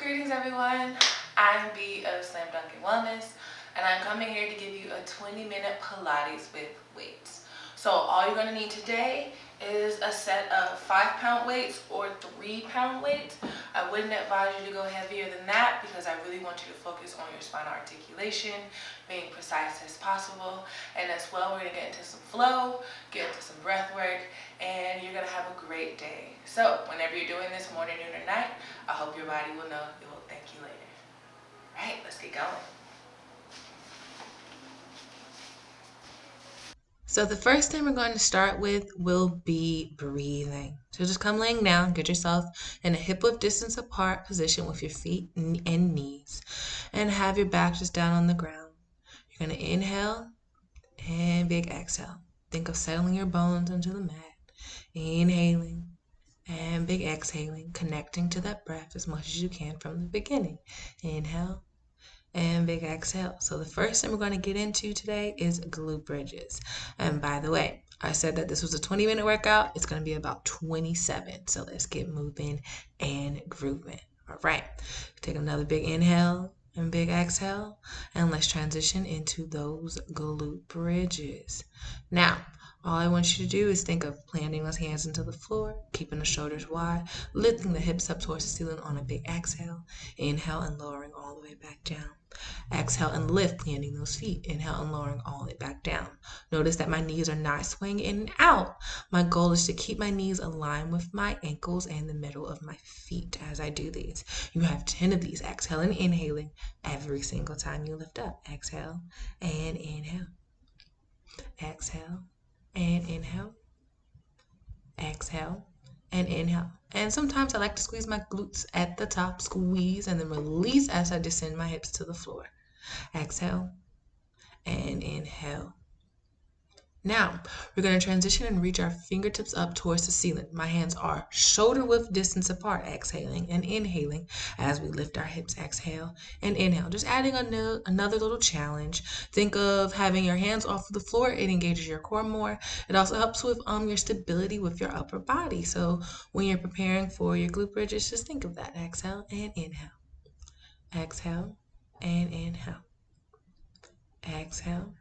Greetings everyone, I'm B of Slam Dunk and Wellness, and I'm coming here to give you a 20-minute Pilates with weights. So all you're going to need today is a set of 5-pound weights or 3-pound weights. I wouldn't advise you to go heavier than that because I really want you to focus on your spinal articulation, being precise as possible, and as well we're going to get into some flow, get into some breath work, and you're going to have a great day. So whenever you're doing this, morning, noon, or night, I hope your body will know it will thank you later. All right, let's get going. So the first thing we're going to start with will be breathing. So just come laying down, get yourself in a hip width distance apart position with your feet and knees, and have your back just down on the ground. You're going to inhale and big exhale. Think of settling your bones into the mat. Inhaling and big exhaling, connecting to that breath as much as you can from the beginning. Inhale and big exhale. So the first thing we're going to get into today is glute bridges. And by the way, I said that this was a 20-minute workout. It's going to be about 27. So let's get moving and grooving. All right. Take another big inhale and big exhale. And let's transition into those glute bridges. Now, all I want you to do is think of planting those hands into the floor, keeping the shoulders wide, lifting the hips up towards the ceiling on a big exhale. Inhale and lowering all the way back down. Exhale and lift, planting those feet. Inhale and lowering all the way back down. Notice that my knees are not swaying in and out. My goal is to keep my knees aligned with my ankles and the middle of my feet as I do these. You have 10 of these. Exhale and inhaling every single time you lift up. Exhale and inhale. Exhale and inhale. Exhale and inhale. And sometimes I like to squeeze my glutes at the top, squeeze, and then release as I descend my hips to the floor. Exhale and inhale. Now, we're going to transition and reach our fingertips up towards the ceiling. My hands are shoulder width distance apart, exhaling and inhaling as we lift our hips. Exhale and inhale. Just adding another little challenge. Think of having your hands off of the floor. It engages your core more. It also helps with your stability with your upper body. So when you're preparing for your glute bridges, just think of that. Exhale and inhale. Exhale and inhale. Exhale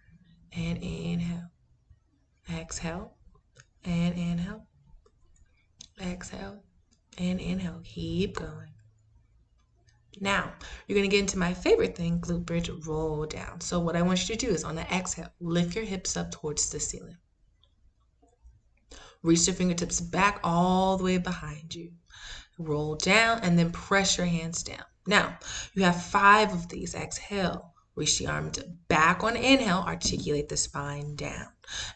and inhale. Exhale and inhale. Exhale and inhale. Keep going. Now, you're going to get into my favorite thing, glute bridge roll down. So what I want you to do is on the exhale, lift your hips up towards the ceiling. Reach your fingertips back all the way behind you. Roll down and then press your hands down. Now, you have 5 of these. Exhale. Reach the arms back on inhale, articulate the spine down.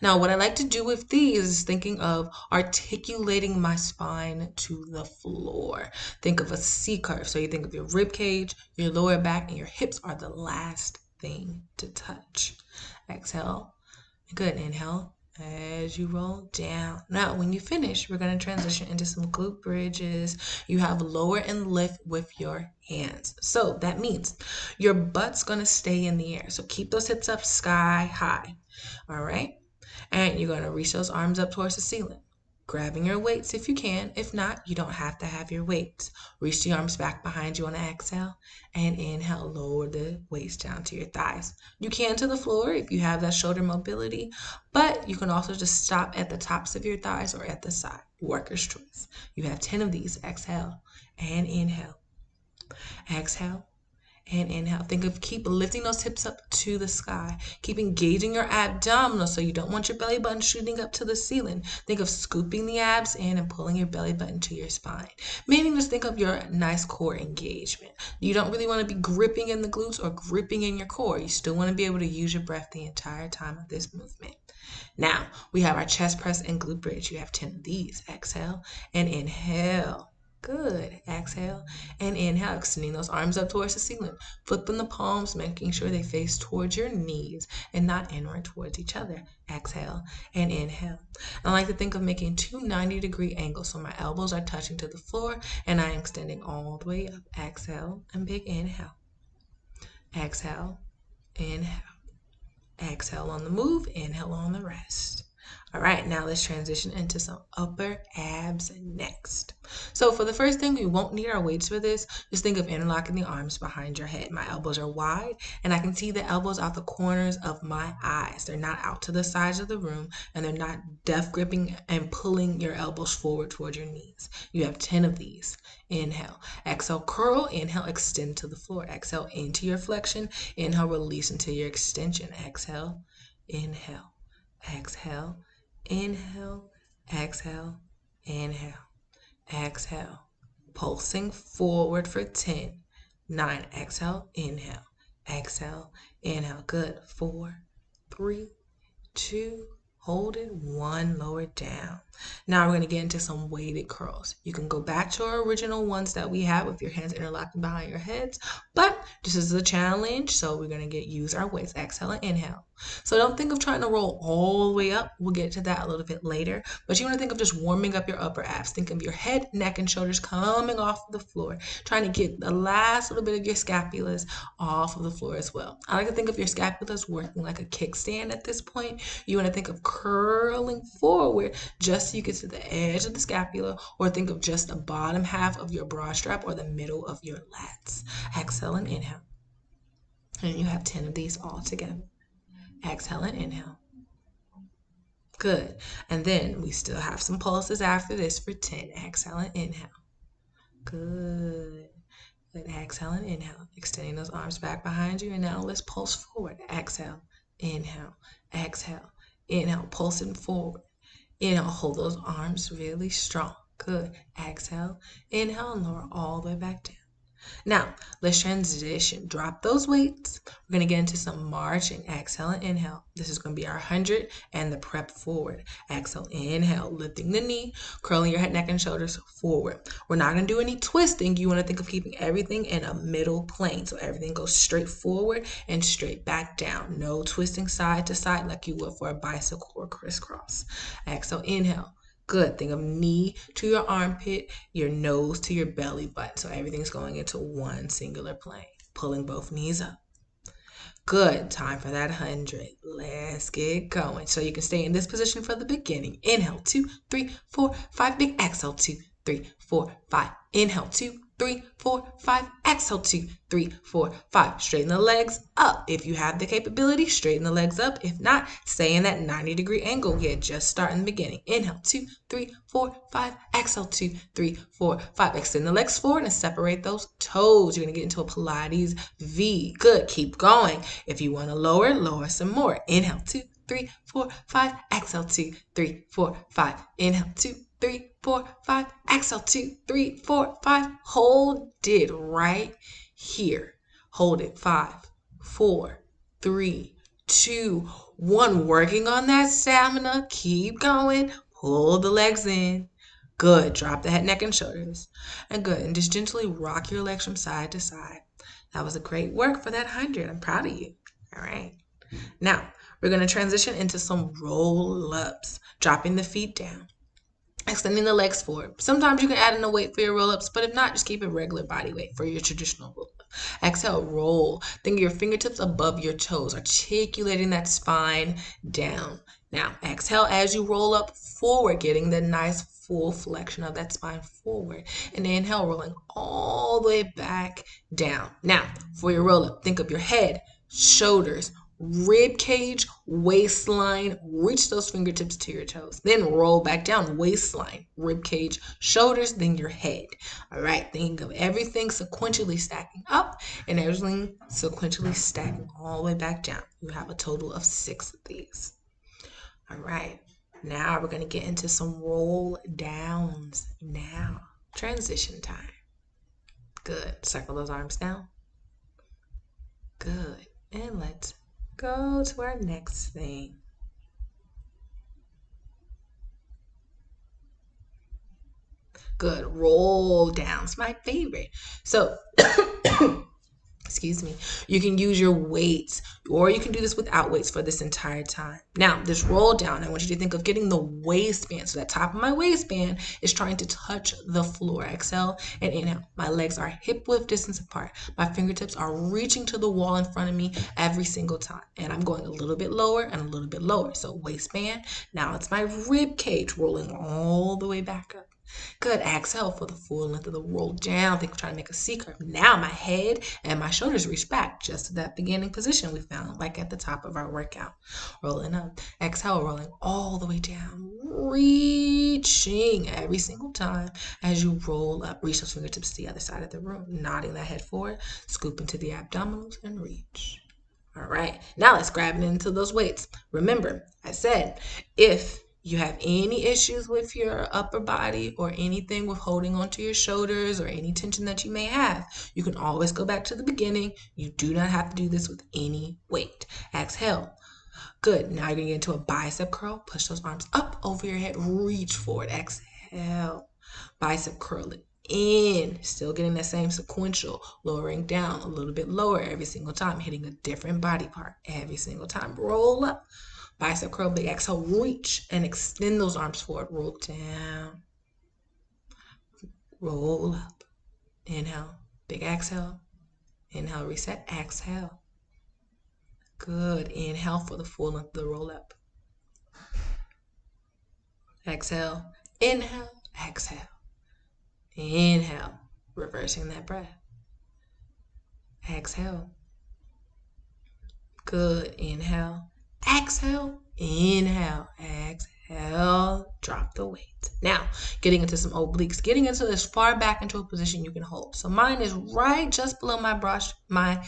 Now, what I like to do with these is thinking of articulating my spine to the floor. Think of a C curve. So you think of your rib cage, your lower back, and your hips are the last thing to touch. Exhale. Good. Inhale as you roll down. Now, when you finish, we're going to transition into some glute bridges. You have lower and lift with your hands. So that means your butt's going to stay in the air. So keep those hips up sky high. All right. And you're going to reach those arms up towards the ceiling. Grabbing your weights if you can. If not, you don't have to have your weights. Reach the arms back behind you on the exhale and inhale. Lower the weights down to your thighs. You can to the floor if you have that shoulder mobility, but you can also just stop at the tops of your thighs or at the side. Worker's choice. You have 10 of these. Exhale and inhale. Exhale and inhale. Think of keep lifting those hips up to the sky. Keep engaging your abdominals so you don't want your belly button shooting up to the ceiling. Think of scooping the abs in and pulling your belly button to your spine. Meaning just think of your nice core engagement. You don't really want to be gripping in the glutes or gripping in your core. You still want to be able to use your breath the entire time of this movement. Now, we have our chest press and glute bridge. You have 10 of these. Exhale and inhale. Good. Exhale and inhale, extending those arms up towards the ceiling. Flipping the palms, making sure they face towards your knees and not inward towards each other. Exhale and inhale. I like to think of making 2 90-degree angles. So my elbows are touching to the floor and I am extending all the way up. Exhale and big inhale. Exhale, inhale. Exhale on the move, inhale on the rest. All right, now let's transition into some upper abs next. So for the first thing, we won't need our weights for this. Just think of interlocking the arms behind your head. My elbows are wide, and I can see the elbows out the corners of my eyes. They're not out to the sides of the room, and they're not death gripping and pulling your elbows forward toward your knees. You have 10 of these. Inhale. Exhale, curl. Inhale, extend to the floor. Exhale, into your flexion. Inhale, release into your extension. Exhale, inhale, exhale, inhale, exhale, inhale, exhale. Pulsing forward for 10, 9, exhale, inhale, exhale, inhale. Good. 4, 3, 2, hold it, 1, lower down. Now we're going to get into some weighted curls. You can go back to our original ones that we have with your hands interlocking behind your heads, but this is a challenge, so we're going to use our weights. Exhale and inhale. So don't think of trying to roll all the way up. We'll get to that a little bit later, but you want to think of just warming up your upper abs. Think of your head, neck, and shoulders coming off the floor, trying to get the last little bit of your scapulas off of the floor as well. I like to think of your scapulas working like a kickstand at this point. You want to think of curling forward just so you get to the edge of the scapula, or think of just the bottom half of your bra strap or the middle of your lats. Exhale and inhale. And you have 10 of these all together. Exhale and inhale. Good. And then we still have some pulses after this for 10. Exhale and inhale. Good. Good. Exhale and inhale. Extending those arms back behind you. And now let's pulse forward. Exhale. Inhale. Exhale. Inhale. Pulsing forward. Inhale. Hold those arms really strong. Good. Exhale. Inhale and lower all the way back down. Now, let's transition. Drop those weights. We're going to get into some marching. Exhale and inhale. This is going to be our 100 and the prep forward. Exhale, inhale, lifting the knee, curling your head, neck, and shoulders forward. We're not going to do any twisting. You want to think of keeping everything in a middle plane. So everything goes straight forward and straight back down. No twisting side to side like you would for a bicycle or crisscross. Exhale, inhale. Good. Think of knee to your armpit, your nose to your belly button. So everything's going into one singular plane, pulling both knees up. Good. Time for that 100. Let's get going. So you can stay in this position for the beginning. Inhale, 2, 3, 4, 5. Big exhale, 2, 3, 4, 5. Inhale, 2, 3, 4, 5. Exhale, 2, 3, 4, 5. Straighten the legs up. If you have the capability, straighten the legs up. If not, stay in that 90-degree angle. Yeah, just start in the beginning. Inhale, 2, 3, 4, 5. Exhale, 2, 3, 4, 5. Extend the legs forward and separate those toes. You're going to get into a Pilates V. Good. Keep going. If you want to lower some more. Inhale, 2, 3, 4, 5. Exhale, 2, 3, 4, 5. Inhale, 2, 3, 4, 5. Exhale, 2, 3, 4, 5. Hold it right here. Hold it. 5, 4, 3, 2, 1. Working on that stamina. Keep going. Pull the legs in. Good. Drop the head, neck, and shoulders. And good. And just gently rock your legs from side to side. That was a great work for that 100. I'm proud of you. All right. Now, we're going to transition into some roll-ups. Dropping the feet down. Extending the legs forward. Sometimes you can add in a weight for your roll-ups, but if not, just keep it regular body weight for your traditional roll-up. Exhale, roll. Think of your fingertips above your toes, articulating that spine down. Now, exhale as you roll up forward, getting the nice full flexion of that spine forward. And inhale, rolling all the way back down. Now, for your roll-up, think of your head, shoulders, rib cage, waistline, reach those fingertips to your toes. Then roll back down, waistline, rib cage, shoulders, then your head. All right, think of everything sequentially stacking up and everything sequentially stacking all the way back down. You have a total of 6 of these. All right, now we're going to get into some roll downs now. Transition time. Good. Circle those arms down. Good. And let's go to our next thing. Good. Roll downs, my favorite. So, excuse me, you can use your weights Or you can do this without weights for this entire time. Now, this roll down, I want you to think of getting the waistband. So that top of my waistband is trying to touch the floor. Exhale and inhale. My legs are hip width distance apart. My fingertips are reaching to the wall in front of me every single time. And I'm going a little bit lower and a little bit lower. So waistband. Now it's my rib cage rolling all the way back up. Good. Exhale for the full length of the roll down. Think we're trying to make a C curve. Now my head and my shoulders reach back just to that beginning position we found, like at the top of our workout. Rolling up. Exhale, rolling all the way down. Reaching every single time as you roll up. Reach those fingertips to the other side of the room. Nodding that head forward. Scoop into the abdominals and reach. All right. Now let's grab it into those weights. Remember, I said if you have any issues with your upper body or anything with holding onto your shoulders or any tension that you may have, you can always go back to the beginning. You do not have to do this with any weight. Exhale. Good. Now you're going to get into a bicep curl. Push those arms up over your head. Reach forward. Exhale. Bicep curl it in. Still getting that same sequential. Lowering down a little bit lower every single time. Hitting a different body part every single time. Roll up. Bicep curl, big exhale, reach and extend those arms forward. Roll down, roll up. Inhale, big exhale. Inhale, reset, exhale. Good. Inhale for the full length of the roll up. Exhale, inhale, exhale. Inhale, reversing that breath. Exhale. Good. Inhale. Exhale, inhale, exhale, drop the weight. Now, getting into some obliques, getting into as far back into a position you can hold. So mine is right just below my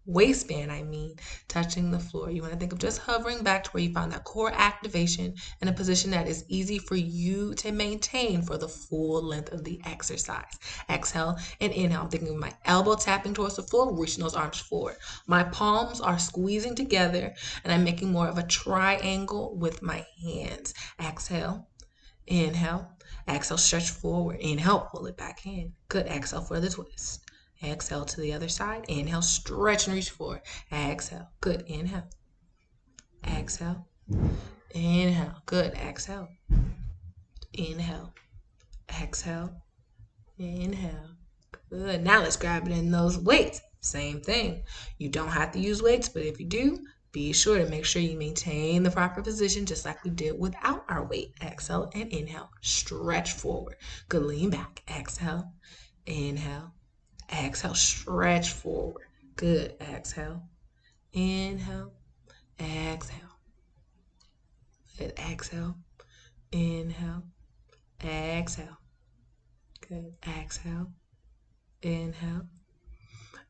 waistband, touching the floor. You want to think of just hovering back to where you found that core activation in a position that is easy for you to maintain for the full length of the exercise. Exhale and inhale. I'm thinking of my elbow tapping towards the floor, reaching those arms forward. My palms are squeezing together, and I'm making more of a triangle with my hands. Exhale, inhale. Exhale, stretch forward. Inhale, pull it back in. Good. Exhale for the twist. Exhale to the other side. Inhale, stretch and reach forward. Exhale. Good. Inhale. Exhale. Inhale. Good. Exhale. Inhale. Exhale. Inhale. Good. Now let's grab it in those weights. Same thing. You don't have to use weights, but if you do, be sure to make sure you maintain the proper position just like we did without our weight. Exhale and inhale. Stretch forward. Good. Lean back. Exhale. Inhale. Exhale, stretch forward. Good. Exhale. Inhale. Exhale. Good. Exhale. Inhale. Exhale. Good. Exhale. Inhale.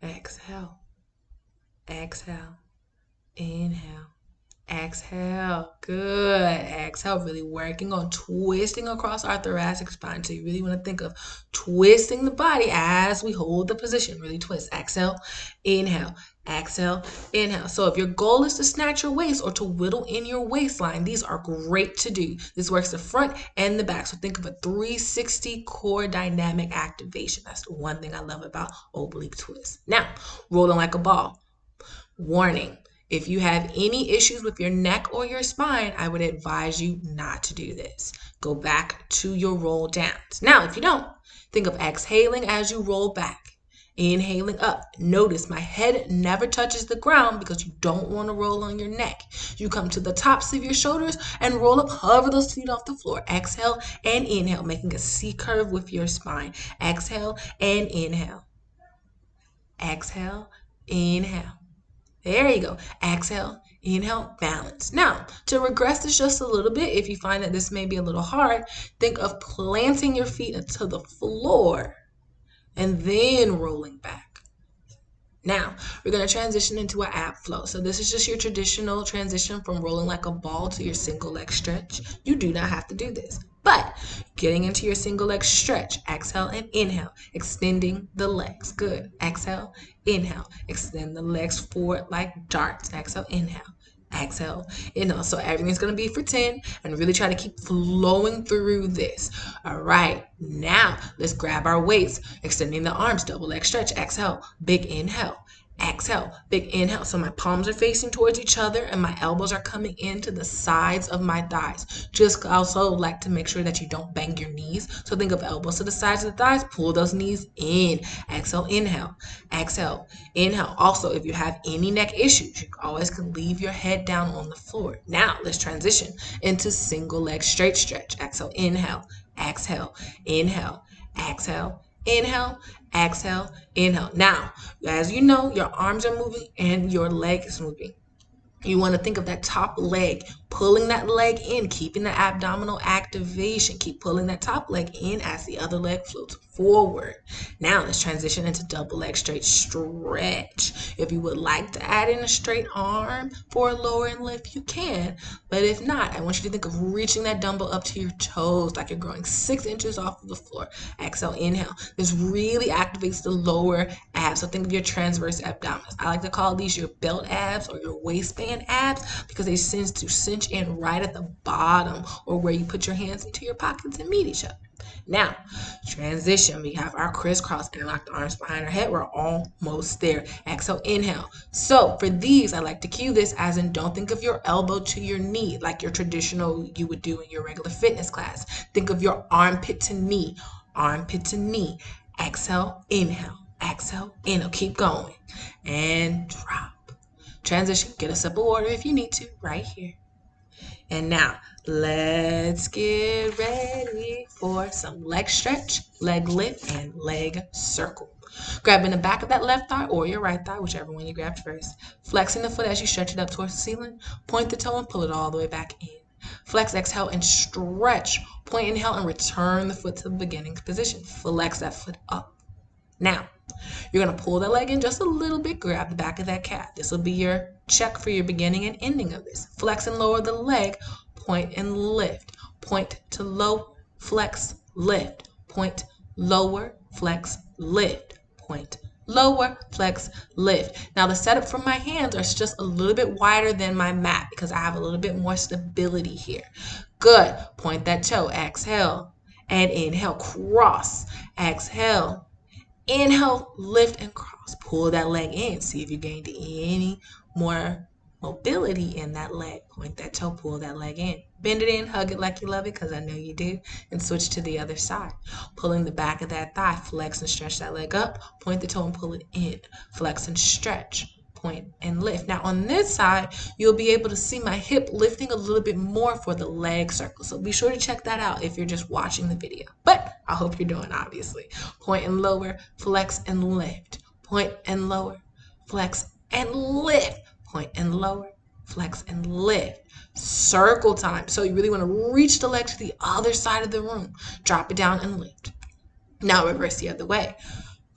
Exhale. Exhale. Inhale. Exhale. Good. Exhale. Really working on twisting across our thoracic spine. So you really want to think of twisting the body as we hold the position. Really twist. Exhale. Inhale. Exhale. Inhale. So if your goal is to snatch your waist or to whittle in your waistline, these are great to do. This works the front and the back. So think of a 360 core dynamic activation. That's the one thing I love about oblique twist. Now, rolling like a ball. Warning. If you have any issues with your neck or your spine, I would advise you not to do this. Go back to your roll downs. Now, if you don't, think of exhaling as you roll back. Inhaling up. Notice my head never touches the ground because you don't want to roll on your neck. You come to the tops of your shoulders and roll up, hover those feet off the floor. Exhale and inhale, making a C curve with your spine. Exhale and inhale. Exhale, inhale. There you go. Exhale, inhale, balance. Now, to regress this just a little bit, if you find that this may be a little hard, think of planting your feet into the floor and then rolling back. Now, we're going to transition into an ab flow. So this is just your traditional transition from rolling like a ball to your single leg stretch. You do not have to do this. But getting into your single leg stretch, exhale and inhale, extending the legs. Good. Exhale, inhale, extend the legs forward like darts. Exhale, inhale. Exhale, inhale. So everything's going to be for 10 and really try to keep flowing through this. All right, now let's grab our weights, extending the arms, double leg stretch. Exhale, big inhale. Exhale, big inhale. So my palms are facing towards each other and my elbows are coming into the sides of my thighs. Just also like to make sure that you don't bang your knees. So think of elbows to the sides of the thighs, pull those knees in. Exhale, inhale, exhale, inhale. Also, if you have any neck issues, you always can leave your head down on the floor. Now let's transition into single leg straight stretch. Exhale, inhale, exhale, inhale, exhale, inhale, exhale, inhale. Now, as you know, your arms are moving and your leg is moving. You want to think of that top leg, pulling that leg in, keeping the abdominal activation. Keep pulling that top leg in as the other leg floats forward. Now let's transition into double leg straight stretch. If you would like to add in a straight arm for a lower and lift, you can. But if not, I want you to think of reaching that dumbbell up to your toes like you're growing 6 inches off of the floor. Exhale, inhale. This really activates the lower abs. So think of your transverse abdominals. I like to call these your belt abs or your waistband abs because they tend to cinch in right at the bottom or where you put your hands into your pockets and meet each other. Now, transition. We have our crisscross and lock the arms behind our head. We're almost there. Exhale, inhale. So for these, I like to cue this as in don't think of your elbow to your knee like your traditional you would do in your regular fitness class. Think of your armpit to knee, armpit to knee. Exhale, inhale, exhale, inhale. Keep going. And drop. Transition. Get a sip of water if you need to right here. And now, let's get ready for some leg stretch, leg lift, and leg circle. Grabbing the back of that left thigh or your right thigh, whichever one you grabbed first. Flexing the foot as you stretch it up towards the ceiling. Point the toe and pull it all the way back in. Flex, exhale, and stretch. Point, inhale, and return the foot to the beginning position. Flex that foot up. Now, you're going to pull that leg in just a little bit, grab the back of that calf. This will be your check for your beginning and ending of this. Flex and lower the leg, point and lift. Point to low, flex, lift. Point, lower, flex, lift. Point, lower, flex, lift. Now the setup for my hands are just a little bit wider than my mat because I have a little bit more stability here. Good. Point that toe, exhale, and inhale, cross, exhale. Inhale, lift and cross. Pull that leg in. See if you gained any more mobility in that leg. Point that toe, pull that leg in. Bend it in, hug it like you love it, because I know you do. And switch to the other side. Pulling the back of that thigh, flex and stretch that leg up. Point the toe and pull it in. Flex and stretch. Point and lift. Now on this side, you'll be able to see my hip lifting a little bit more for the leg circle. So be sure to check that out if you're just watching the video. But I hope you're doing, obviously. Point and lower, flex and lift. Point and lower, flex and lift. Point and lower, flex and lift. Circle time. So you really want to reach the leg to the other side of the room. Drop it down and lift. Now reverse the other way.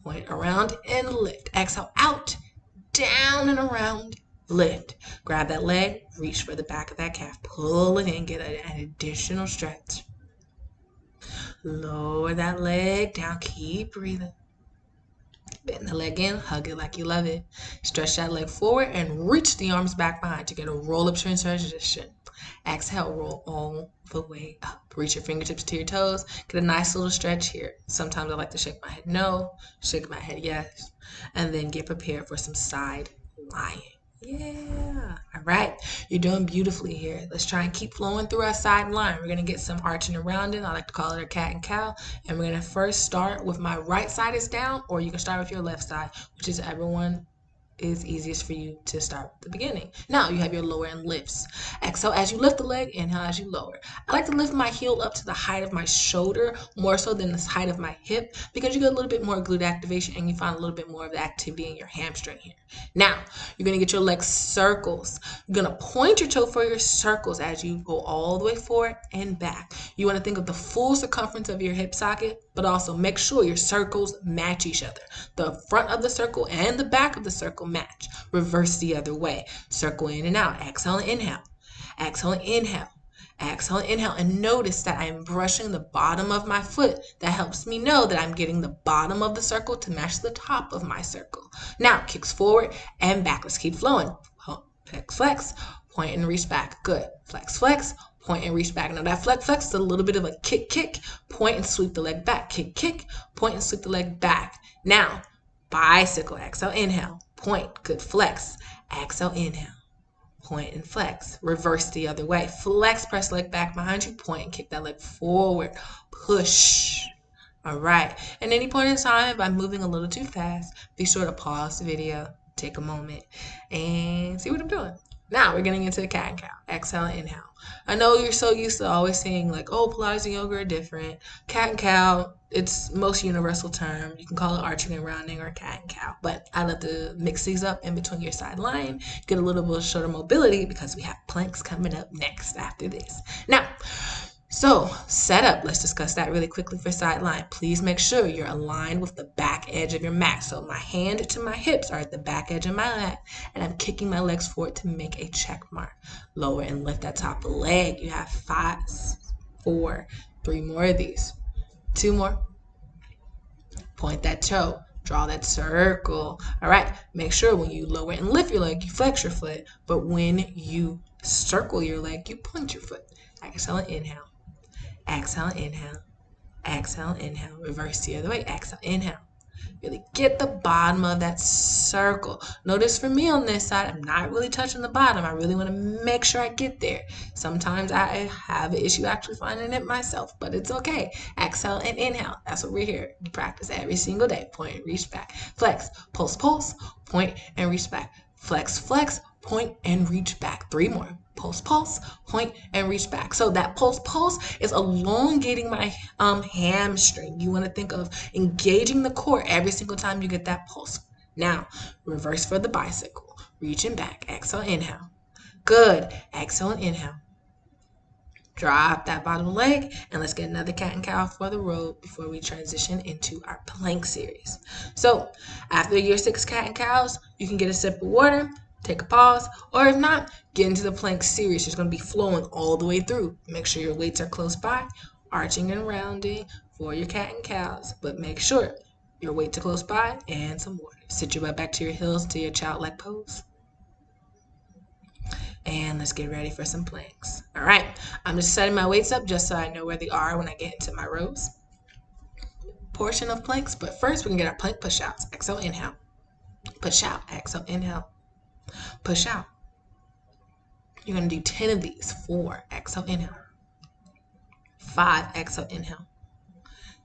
Point around and lift. Exhale out, down and around, lift. Grab that leg, reach for the back of that calf, pull it in, get an additional stretch. Lower that leg down, keep breathing. Bend the leg in, hug it like you love it. Stretch that leg forward and reach the arms back behind to get a roll up transition. Exhale, roll all the way up. Reach your fingertips to your toes. Get a nice little stretch here. Sometimes I like to shake my head no, shake my head yes, and then get prepared for some side lying. Yeah. All right. You're doing beautifully here. Let's try and keep flowing through our side line. We're going to get some arching around it. I like to call it a cat and cow. And we're going to first start with my right side is down, or you can start with your left side, which is everyone is easiest for you to start at the beginning. Now you have your lower and lifts. Exhale as you lift the leg, inhale as you lower. I like to lift my heel up to the height of my shoulder more so than the height of my hip because you get a little bit more glute activation and you find a little bit more of the activity in your hamstring here. Now you're going to get your leg circles. You're going to point your toe for your circles as you go all the way forward and back. You want to think of the full circumference of your hip socket, but also make sure your circles match each other. The front of the circle and the back of the circle match. Reverse the other way. Circle in and out. Exhale and inhale. Exhale and inhale. Exhale and inhale. And notice that I'm brushing the bottom of my foot. That helps me know that I'm getting the bottom of the circle to match the top of my circle. Now, kicks forward and back. Let's keep flowing. Flex, flex. Point and reach back. Good. Flex, flex. Point and reach back. Now that flex, flex is a little bit of a kick, kick. Point and sweep the leg back. Kick, kick. Point and sweep the leg back. Now, bicycle. Exhale, inhale. point, good flex. Exhale, inhale, point and flex. Reverse the other way. Flex, press leg back behind you, point and kick that leg forward. Push. All right. At any point in time, if I'm moving a little too fast, be sure to pause the video, take a moment, and see what I'm doing. Now we're getting into the cat and cow. Exhale, inhale. I know you're so used to always saying like, oh, Pilates and yoga are different. Cat and cow, it's most universal term. You can call it arching and rounding or cat and cow. But I love to mix these up in between your side line, get a little bit of shorter mobility because we have planks coming up next after this. Now, so set up, let's discuss that really quickly for sideline. Please make sure you're aligned with the back edge of your mat. So my hand to my hips are at the back edge of my mat, and I'm kicking my legs forward to make a check mark. Lower and lift that top leg. You have 5, 4, 3 more of these. 2 more. Point that toe. Draw that circle. All right. Make sure when you lower and lift your leg, you flex your foot. But when you circle your leg, you point your foot. Exhale and inhale. Exhale, inhale. Exhale, inhale. Reverse the other way. Exhale, inhale. Really get the bottom of that circle. Notice for me on this side, I'm not really touching the bottom. I really want to make sure I get there. Sometimes I have an issue actually finding it myself, but it's okay. Exhale and inhale. That's what we're here. You practice every single day. Point and reach back. Flex, pulse, pulse, point and reach back. Flex, flex, point and reach back. 3 more. Pulse, pulse, point and reach back. So that pulse, pulse is elongating my hamstring. You want to think of engaging the core every single time you get that pulse. Now, reverse for the bicycle. Reaching back. Exhale, inhale. Good. Exhale and inhale. Drop that bottom leg, and let's get another cat and cow for the road before we transition into our plank series. So after your 6 cat and cows, you can get a sip of water, take a pause, or if not, get into the plank series. It's going to be flowing all the way through. Make sure your weights are close by, arching and rounding for your cat and cows, but make sure your weights are close by and some water. Sit your butt back to your heels to your childlike pose. And let's get ready for some planks. All right, I'm just setting my weights up just so I know where they are when I get into my rows portion of planks. But first, we can get our plank push-outs. Exhale, inhale. Push out. Exhale, inhale. Push out. You're going to do 10 of these. 4. Exhale, inhale. 5. Exhale, inhale.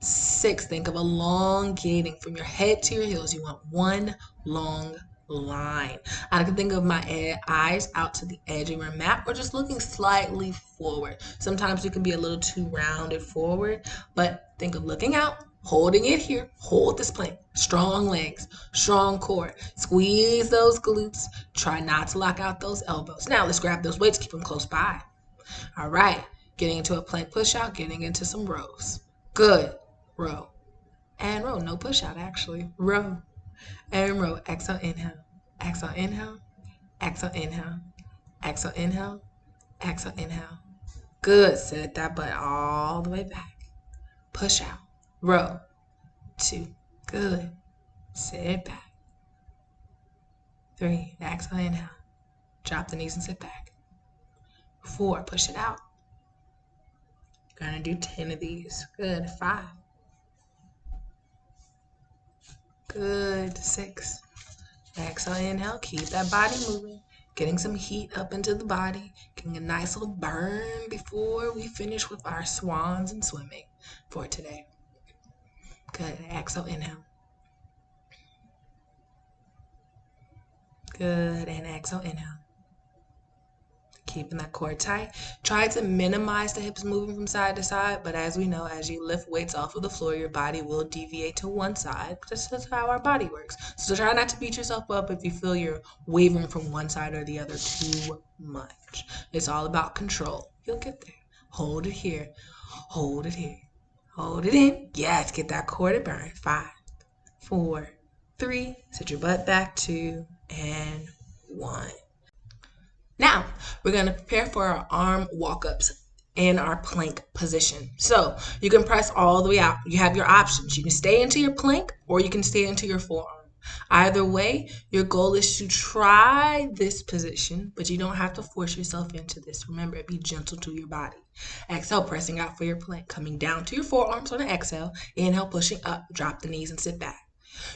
6. Think of elongating from your head to your heels. You want one long line. I can think of my eyes out to the edge of your mat or just looking slightly forward. Sometimes you can be a little too rounded forward, but think of looking out, holding it here, hold this plank, strong legs, strong core, squeeze those glutes, try not to lock out those elbows. Now let's grab those weights, keep them close by. All right, getting into a plank push out, getting into some rows. Good, row and row, no push out actually, row. And row. Exhale, inhale. Exhale, inhale. Exhale, inhale. Exhale, inhale. Exhale, inhale. Good. Sit that butt all the way back. Push out. Row. 2. Good. Sit back. 3. Exhale, inhale. Drop the knees and sit back. 4. Push it out. Gonna do 10 of these. Good. 5. Good. 6. Exhale, inhale, keep that body moving, getting some heat up into the body, getting a nice little burn before we finish with our swans and swimming for today. Good. Exhale, inhale. Good. And exhale, inhale. Keeping that core tight. Try to minimize the hips moving from side to side, but as we know, as you lift weights off of the floor, your body will deviate to one side. This is how our body works. So try not to beat yourself up if you feel you're wavering from one side or the other too much. It's all about control. You'll get there. Hold it here. Hold it here. Hold it in. Yes, get that core to burn. 5, 4, 3. Sit your butt back. 2 and 1. Now, we're going to prepare for our arm walk-ups in our plank position. So, you can press all the way out. You have your options. You can stay into your plank or you can stay into your forearm. Either way, your goal is to try this position, but you don't have to force yourself into this. Remember, be gentle to your body. Exhale, pressing out for your plank. Coming down to your forearms on an exhale. Inhale, pushing up. Drop the knees and sit back.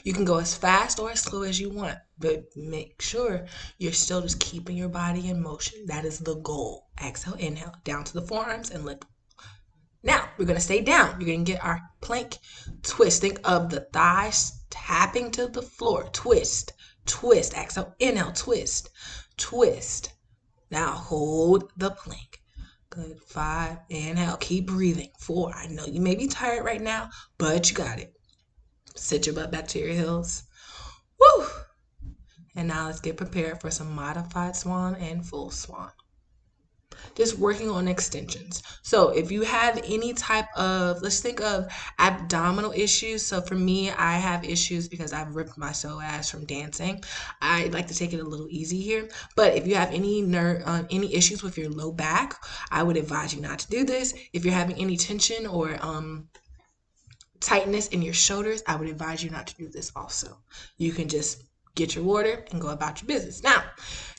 You can go as fast or as slow as you want, but make sure you're still just keeping your body in motion. That is the goal. Exhale, inhale, down to the forearms and lift. Now, we're going to stay down. You're going to get our plank twist. Think of the thighs tapping to the floor. Twist, twist. Exhale, inhale, twist, twist. Now, hold the plank. Good. 5, inhale. Keep breathing. 4, I know you may be tired right now, but you got it. Sit your butt back to your heels. Woo! And now let's get prepared for some modified swan and full swan. Just working on extensions. So if you have any type of, let's think of abdominal issues. So for me, I have issues because I've ripped my psoas from dancing. I like to take it a little easy here. But if you have any issues with your low back, I would advise you not to do this. If you're having any tension or tightness in your shoulders, I would advise you not to do this also. You can just get your water and go about your business. Now,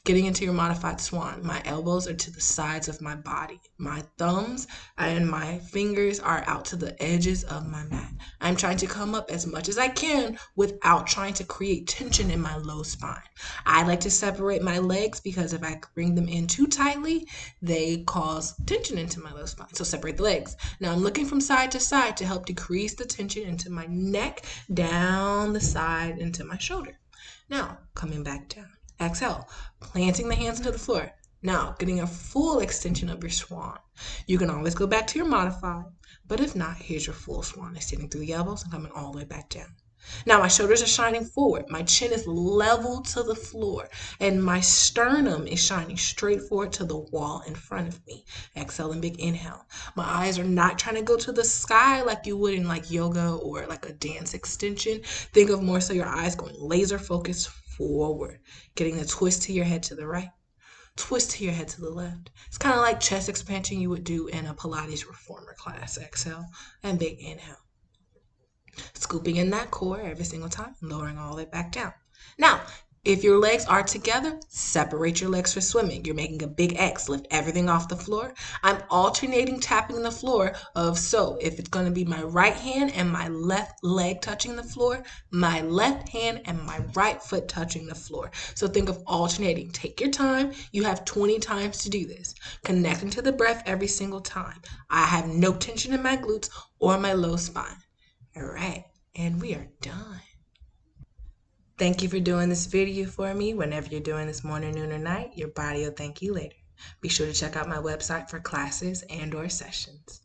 getting into your modified swan, my elbows are to the sides of my body. My thumbs and my fingers are out to the edges of my mat. I'm trying to come up as much as I can without trying to create tension in my low spine. I like to separate my legs because if I bring them in too tightly, they cause tension into my low spine. So separate the legs. Now I'm looking from side to side to help decrease the tension into my neck, down the side into my shoulder. Now, coming back down. Exhale, planting the hands into the floor. Now, getting a full extension of your swan. You can always go back to your modified, but if not, here's your full swan. Extending through the elbows and coming all the way back down. Now, my shoulders are shining forward. My chin is level to the floor, and my sternum is shining straight forward to the wall in front of me. Exhale and big inhale. My eyes are not trying to go to the sky like you would in like yoga or like a dance extension. Think of more so your eyes going laser focused forward, getting the twist to your head to the right, twist to your head to the left. It's kind of like chest expansion you would do in a Pilates reformer class. Exhale and big inhale. Scooping in that core every single time, lowering all the way back down. Now, if your legs are together, separate your legs for swimming. You're making a big X, lift everything off the floor. I'm alternating tapping the floor so if it's going to be my right hand and my left leg touching the floor, my left hand and my right foot touching the floor. So think of alternating. Take your time. You have 20 times to do this. Connecting to the breath every single time. I have no tension in my glutes or my low spine. All right, and we are done. Thank you for doing this video for me. Whenever you're doing this morning, noon, or night, your body will thank you later. Be sure to check out my website for classes and/or sessions.